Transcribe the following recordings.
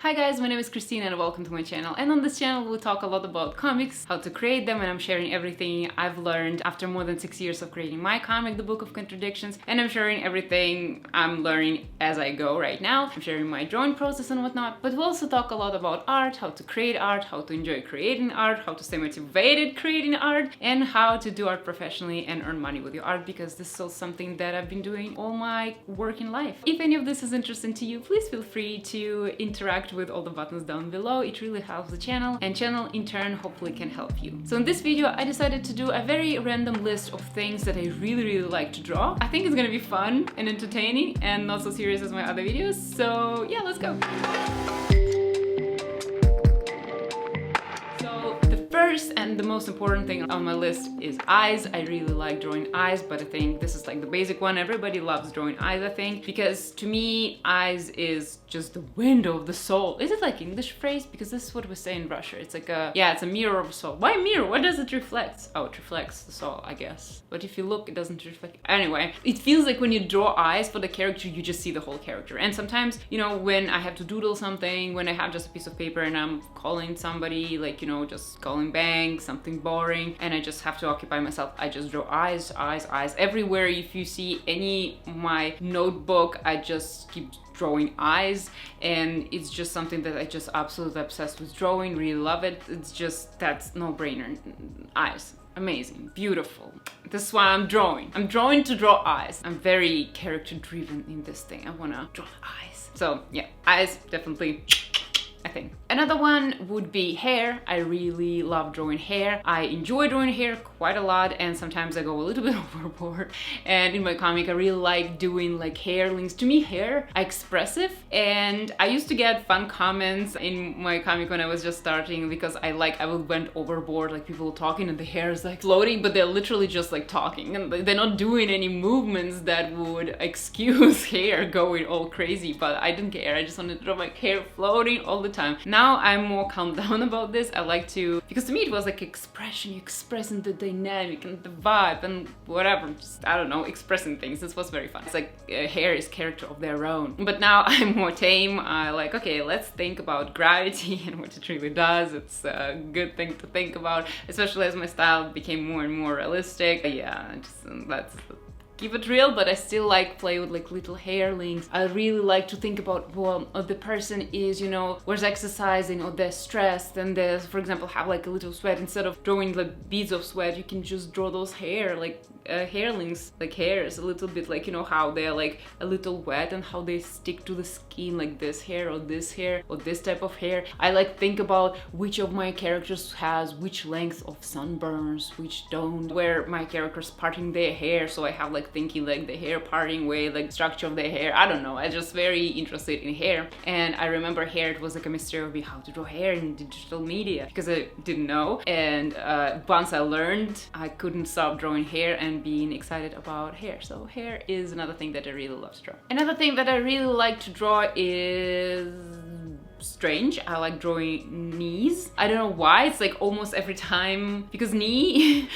Hi guys, my name is Christina and welcome to my channel. And on this channel we'll talk a lot about comics, how to create them, and I'm sharing everything I've learned after more than 6 years of creating my comic, The Book of Contradictions, and I'm sharing everything I'm learning as I go right now. I'm sharing my drawing process and whatnot, but we'll also talk a lot about art, how to create art, how to enjoy creating art, how to stay motivated creating art, and how to do art professionally and earn money with your art, because this is also something that I've been doing all my working life. If any of this is interesting to you, please feel free to interact with all the buttons down below. It really helps the channel, and channel in turn hopefully can help you. So in this video I decided to do a very random list of things that I really like to draw. I think it's gonna be fun and entertaining and not so serious as my other videos, so yeah, let's go. First and the most important thing on my list is eyes. I really like drawing eyes, but I think this is like the basic one. Everybody loves drawing eyes, I think, because to me eyes is just the window of the soul. Is it like English phrase? Because this is what we say in Russia. It's like it's a mirror of the soul. Why mirror? What does it reflect? Oh, it reflects the soul, I guess. But if you look, it doesn't reflect. Anyway, it feels like when you draw eyes for the character, you just see the whole character. And sometimes, you know, when I have to doodle something, when I have just a piece of paper and I'm calling somebody, like, you know, just calling bang, something boring, and I just have to occupy myself, I just draw eyes, eyes, eyes. Everywhere if you see any my notebook, I just keep drawing eyes, and it's just something that I just absolutely obsessed with drawing, really love it. It's just, that's no-brainer. Eyes. Amazing, beautiful. This is why I'm drawing. I'm drawing to draw eyes. I'm very character driven in this thing. I wanna draw eyes. So yeah, eyes, definitely, I think. Another one would be hair. I really love drawing hair. I enjoy drawing hair quite a lot, and sometimes I go a little bit overboard. And in my comic, I really like doing like hair links. To me, hair are expressive, and I used to get fun comments in my comic when I was just starting, because I went overboard, like people talking and the hair is like floating, but they're literally just like talking, and they're not doing any movements that would excuse hair going all crazy. But I didn't care. I just wanted to draw my hair floating all the time. Now I'm more calmed down about this. I like to, because to me it was like expression, you expressing the dynamic and the vibe and whatever, just, I don't know, expressing things. This was very fun. It's like hair is character of their own. But now I'm more tame. I like, okay, let's think about gravity and what it really does. It's a good thing to think about, especially as my style became more and more realistic. Yeah, just that's keep it real, but I still like play with like little hair links. I really like to think about, well, the person is, you know, was exercising or they're stressed, and they, for example, have like a little sweat. Instead of drawing like beads of sweat, you can just draw those hair, like hair links, like hairs, a little bit, like, you know, how they're like a little wet and how they stick to the skin, like this hair or this type of hair. I like think about which of my characters has which length of sunburns, which don't, where my characters parting their hair, so I have like thinking like the hair parting way, like structure of the hair. I don't know, I'm just very interested in hair. And I remember hair, it was like a mystery of me how to draw hair in digital media, because I didn't know. And once I learned, I couldn't stop drawing hair and being excited about hair. So hair is another thing that I really love to draw. Another thing that I really like to draw is strange. I like drawing knees. I don't know why, it's like almost every time, because knee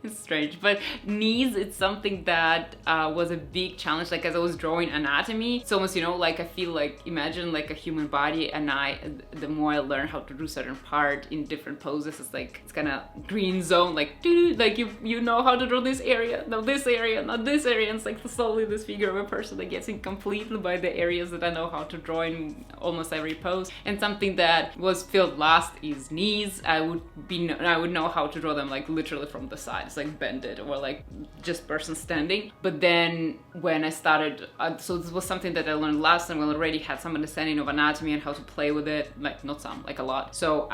it's strange, but knees, it's something that was a big challenge. Like as I was drawing anatomy, it's almost, you know, like I feel like, imagine like a human body, and the more I learn how to do certain part in different poses, it's like it's kind of green zone, like like you know how to draw this area, now this area, not this area, and it's like slowly this figure of a person that gets in completely by the areas that I know how to draw in almost every pose. And something that was filled last is knees. I would know how to draw them like literally from the side. It's like bended or like just person standing. But then when I started, so this was something that I learned last time when I already had some understanding of anatomy and how to play with it, like not some, like a lot. So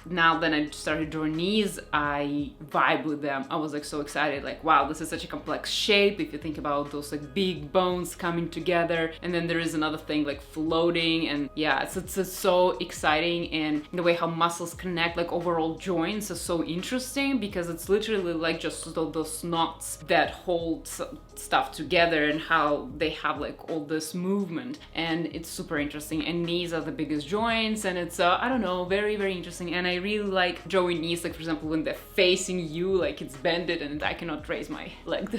now that I started drawing knees, I vibe with them. I was like so excited, like wow, this is such a complex shape if you think about those like big bones coming together, and then there is another thing like floating, and yeah, it's so exciting. And the way how muscles connect, like overall joints, is so interesting, because it's literally like just those knots that hold stuff together, and how they have like all this movement, and it's super interesting. And knees are the biggest joints, and it's I don't know, very interesting. And I really like drawing knees, like for example when they're facing you, like it's bended and I cannot raise my leg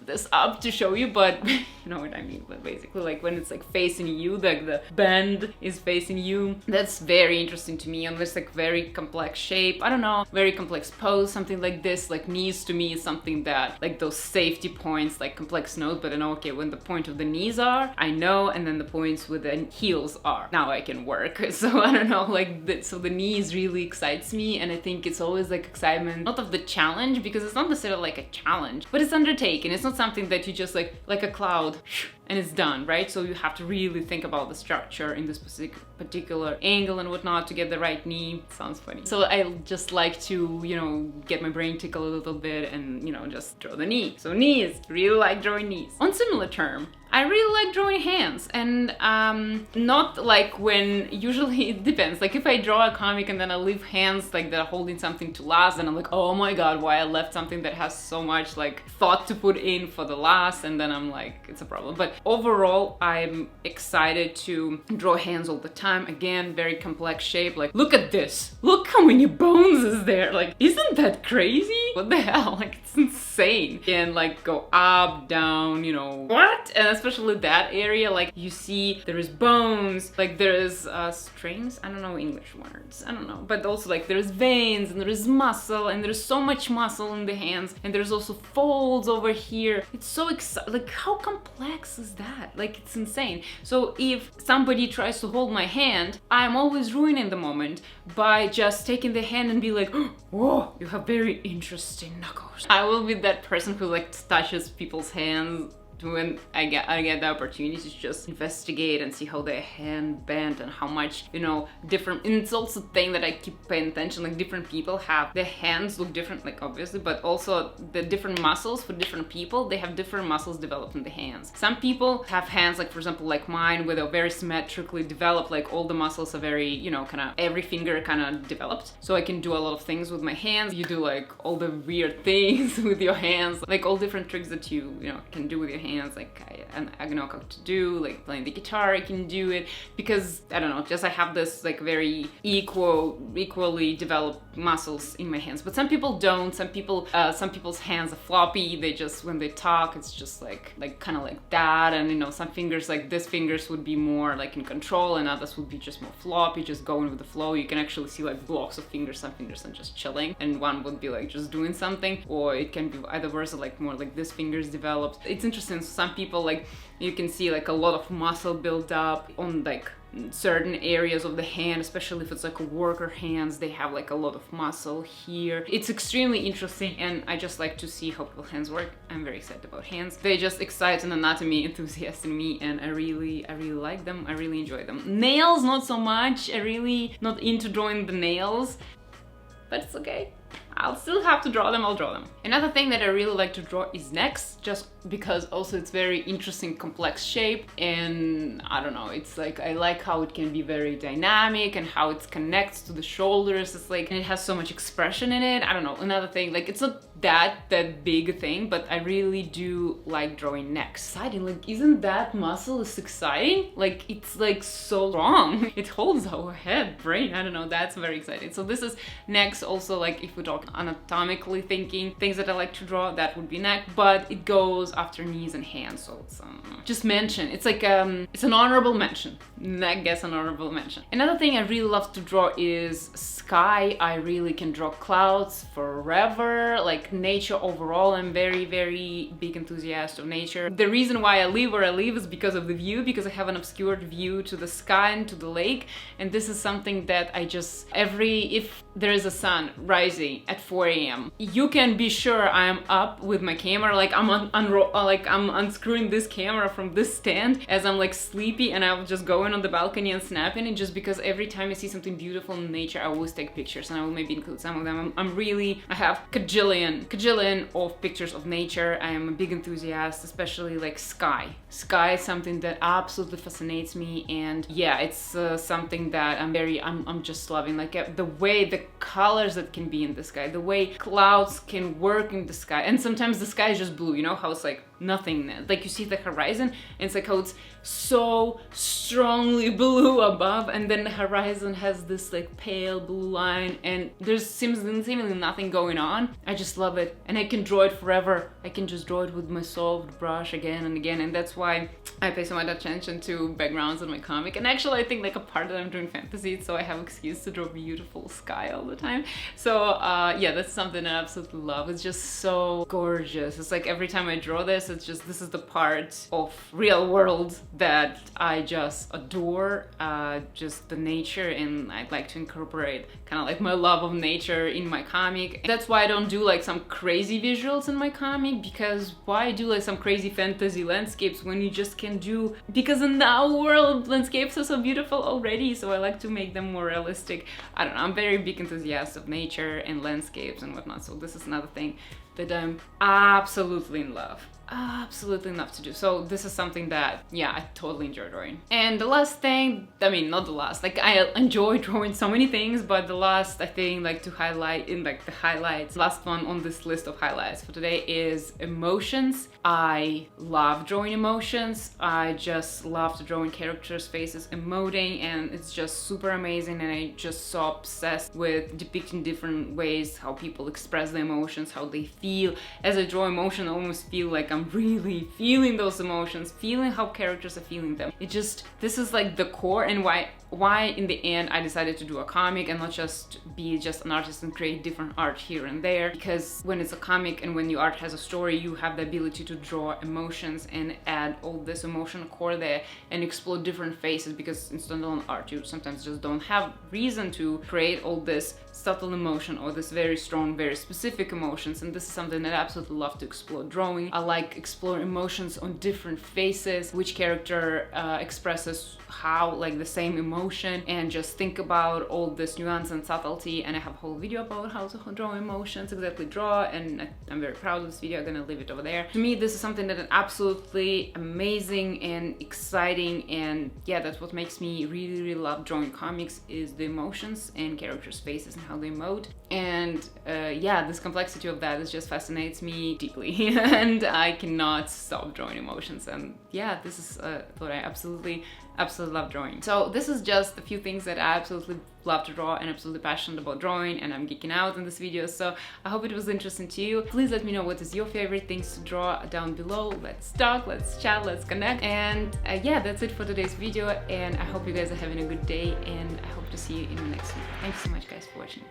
this up to show you, but you know what I mean. But basically, like when it's like facing you, like the bend is facing you, that's very interesting to me. And there's like very complex shape, I don't know, very complex pose, something like this. Like knees to me is something that, like those safety points, like complex note, but I know, okay, when the point of the knees are, I know, and then the points with the heels are, now I can work. So I don't know, like so the knees really excites me, and I think it's always like excitement, not of the challenge, because it's not necessarily like a challenge, but it's undertaken. It's not something that you just like a cloud and it's done, right? So you have to really think about the structure in this particular angle and whatnot to get the right knee. Sounds funny. So I just like to, you know, get my brain tickle a little bit and, you know, just draw the knee. So knees, really like drawing knees. On similar term, I really like drawing hands, and not like when, usually it depends, like if I draw a comic and then I leave hands like that are holding something to last, and I'm like, oh my god, why I left something that has so much like thought to put in for the last, and then I'm like, it's a problem. But overall, I'm excited to draw hands all the time. Again, very complex shape, like look at this, look how many bones is there, like isn't that crazy? What the hell, like it's insane. And like go up, down, you know, what? And especially that area, like you see there is bones, like there is strings, I don't know English words, I don't know, but also like there's veins and there is muscle, and there's so much muscle in the hands, and there's also folds over here. It's so exciting, like how complex is that? Like it's insane. So if somebody tries to hold my hand, I'm always ruining the moment by just taking the hand and be like, whoa, you have very interesting knuckles. I will be that person who like touches people's hands when I get the opportunity to just investigate and see how their hand bent and how much, you know, different. And it's also a thing that I keep paying attention, like different people have their hands look different, like obviously, but also the different muscles for different people, they have different muscles developed in the hands. Some people have hands, like for example, like mine, where they're very symmetrically developed, like all the muscles are very, you know, kind of every finger kind of developed. So I can do a lot of things with my hands. You do like all the weird things with your hands, like all different tricks that you know, can do with your hands. Like I know how to do, like playing the guitar, I can do it because I don't know, just I have this like very equally developed muscles in my hands. But some people don't. Some people's hands are floppy. They just, when they talk, it's just like kind of like that. And you know, some fingers, like these fingers would be more like in control, and others would be just more floppy, just going with the flow. You can actually see like blocks of fingers. Some fingers are just chilling, and one would be like just doing something, or it can be either versa, like more like this fingers developed. It's interesting. Some people, like you can see like a lot of muscle built up on like certain areas of the hand, especially if it's like a worker hands, they have like a lot of muscle here. It's extremely interesting, and I just like to see how people's hands work. I'm very excited about hands. They just excite an anatomy enthusiast in me, and I really like them. I really enjoy them. Nails, not so much. I really not into drawing the nails, but it's okay. I'll still have to draw them, I'll draw them. Another thing that I really like to draw is necks, just because also it's very interesting, complex shape, and I don't know, it's like, I like how it can be very dynamic and how it connects to the shoulders. It's like, and it has so much expression in it. I don't know, another thing, like it's not that big a thing, but I really do like drawing necks. Exciting, like isn't that muscle is exciting? Like it's like so strong. It holds our head, brain, I don't know, that's very exciting. So this is necks. Also, like if we talk anatomically thinking, things that I like to draw, that would be neck, but it goes after knees and hands, so it's just mention. It's like it's an honorable mention. I guess an honorable mention. Another thing I really love to draw is sky. I really can draw clouds forever, like nature overall. I'm very big enthusiast of nature. The reason why I live where I live is because of the view, because I have an obscured view to the sky and to the lake, and this is something that I just, if there is a sun rising at 4 a.m. you can be sure I am up with my camera, like I'm I'm unscrewing this camera from this stand as I'm like sleepy, and I'll just go in on the balcony and snapping it, just because every time I see something beautiful in nature I always take pictures, and I will maybe include some of them. I have cajillion of pictures of nature. I am a big enthusiast, especially like sky. Sky is something that absolutely fascinates me, and yeah, it's something that I'm just loving, like the way the colors that can be in the sky, the way clouds can work in the sky, and sometimes the sky is just blue, you know how it's like nothingness. Like you see the horizon, and it's like how it's so strongly blue above, and then the horizon has this like pale blue line, and there's seemingly nothing going on. I just love it, and I can draw it forever. I can just draw it with my soft brush again and again, and that's why I pay so much attention to backgrounds in my comic. And actually I think like a part that I'm doing fantasy, so I have excuse to draw beautiful sky all the time. So yeah, that's something I absolutely love. It's just so gorgeous. It's like every time I draw this, it's just, this is the part of real world that I just adore, just the nature, and I'd like to incorporate kind of like my love of nature in my comic. That's why I don't do like some crazy visuals in my comic, because why do like some crazy fantasy landscapes when you just can do, because in our world landscapes are so beautiful already, so I like to make them more realistic. I don't know, I'm very big enthusiast of nature and landscapes and whatnot, so this is another thing that I'm absolutely in love to do. So this is something that, yeah, I totally enjoy drawing. And the last thing, I mean, not the last, like I enjoy drawing so many things, but the last, I think, like to highlight in like the highlights, last one on this list of highlights for today is emotions. I love drawing emotions. I just love to drawing characters' faces emoting, and it's just super amazing, and I just so obsessed with depicting different ways how people express their emotions, how they feel. As I draw emotion, I almost feel like I'm really feeling those emotions, feeling how characters are feeling them. It just, this is like the core, and why in the end I decided to do a comic and not just be just an artist and create different art here and there. Because when it's a comic and when your art has a story, you have the ability to draw emotions and add all this emotional core there and explore different faces, because in standalone art you sometimes just don't have reason to create all this subtle emotion or this very strong, very specific emotions. And this is something that I absolutely love to explore drawing. I like explore emotions on different faces, which character expresses how, like the same emotion, and just think about all this nuance and subtlety. And I have a whole video about how to draw emotions, exactly draw, and I'm very proud of this video. I'm gonna leave it over there. To me, this is something that is absolutely amazing and exciting, and yeah, that's what makes me really love drawing comics, is the emotions and characters' faces and how they emote. And yeah, this complexity of that is just fascinates me deeply and I cannot stop drawing emotions. And yeah, this is what I absolutely love drawing. So this is just a few things that I absolutely love to draw and absolutely passionate about drawing, and I'm geeking out in this video, so I hope it was interesting to you. Please let me know what is your favorite things to draw down below. Let's talk, let's chat, let's connect. And yeah, that's it for today's video, and I hope you guys are having a good day, and I hope to see you in the next one. Thanks so much guys for watching.